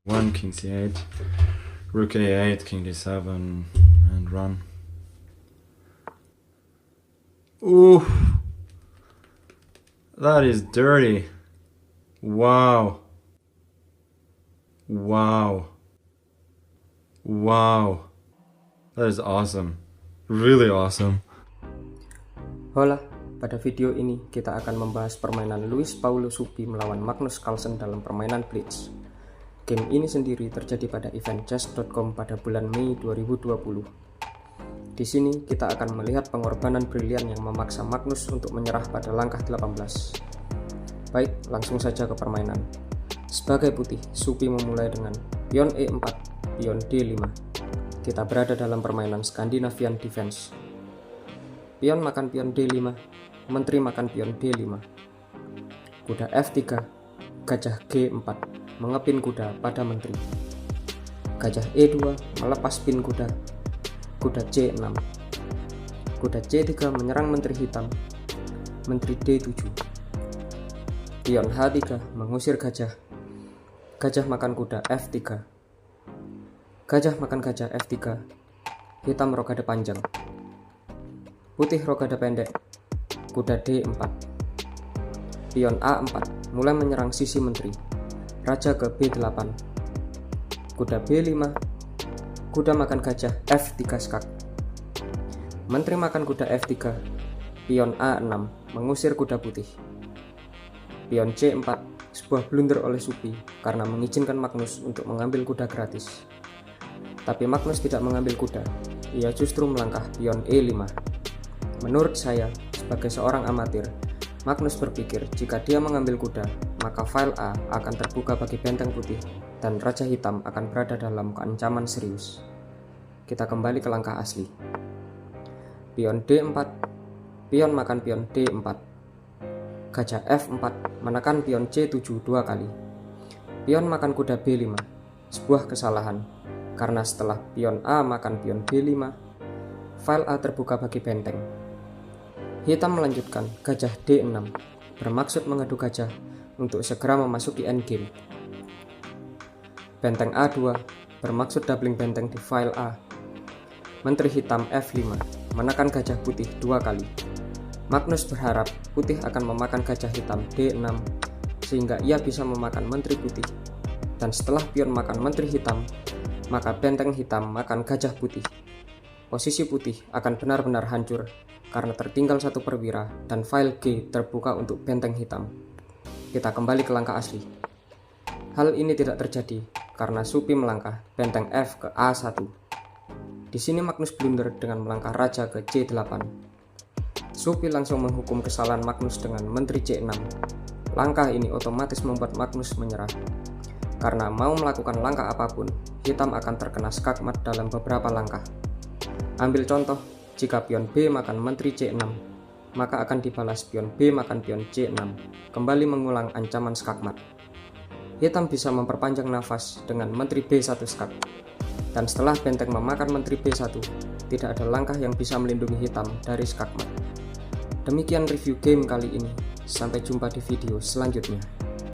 1 king c8, rook a8, king d7, and run. Ooh, that is dirty. Wow. That is awesome. Really awesome. Hola, pada video ini kita akan membahas permainan Luis Paulo Suppi melawan Magnus Carlsen dalam permainan Blitz. Game ini sendiri terjadi pada event chess.com pada bulan Mei 2020. Di sini kita akan melihat pengorbanan brilian yang memaksa Magnus untuk menyerah pada langkah 18. Baik, langsung saja ke permainan. Sebagai putih, Suppi memulai dengan pion E4, pion D5. Kita berada dalam permainan Scandinavian Defense. Pion makan pion D5, menteri makan pion D5. Kuda F3, gajah G4, mengepin kuda pada menteri. Gajah E2 melepas pin kuda, kuda C6. Kuda C3 menyerang menteri hitam, menteri D7. Pion H3 mengusir gajah, gajah makan kuda F3. Gajah makan gajah F3, hitam rokade panjang. Putih rokade pendek, kuda D4. Pion A4 mulai menyerang sisi menteri, raja ke B8. Kuda B5, kuda makan gajah F3 skak. Menteri makan kuda F3, pion A6 mengusir kuda putih. Pion C4, sebuah blunder oleh Suppi karena mengizinkan Magnus untuk mengambil kuda gratis. Tapi Magnus tidak mengambil kuda, ia justru melangkah pion E5. Menurut saya, sebagai seorang amatir, Magnus berpikir jika dia mengambil kuda, maka file A akan terbuka bagi benteng putih dan raja hitam akan berada dalam keancaman serius. Kita kembali ke langkah asli. Pion D4, pion makan pion D4. Gajah F4 menekan pion C7 dua kali. Pion makan kuda B5, sebuah kesalahan, karena setelah pion A makan pion B5, file A terbuka bagi benteng. Hitam melanjutkan gajah D6, bermaksud mengadu gajah untuk segera memasuki endgame. Benteng A2 bermaksud doubling benteng di file A. Menteri hitam F5 menekan gajah putih dua kali. Magnus berharap putih akan memakan gajah hitam D6 sehingga ia bisa memakan menteri putih. Dan setelah pion makan menteri hitam, maka benteng hitam makan gajah putih. Posisi putih akan benar-benar hancur karena tertinggal satu perwira dan file G terbuka untuk benteng hitam. Kita kembali ke langkah asli. Hal ini tidak terjadi karena Suppi melangkah benteng F ke A1. Di sini Magnus blunder dengan melangkah raja ke C8. Suppi langsung menghukum kesalahan Magnus dengan menteri C6. Langkah ini otomatis membuat Magnus menyerah. Karena mau melakukan langkah apapun, hitam akan terkena skakmat dalam beberapa langkah. Ambil contoh, jika pion B makan menteri C6, maka akan dibalas pion B makan pion C6, kembali mengulang ancaman skakmat. Hitam bisa memperpanjang nafas dengan menteri B1 skak. Dan setelah benteng memakan menteri B1, tidak ada langkah yang bisa melindungi hitam dari skakmat. Demikian review game kali ini. Sampai jumpa di video selanjutnya.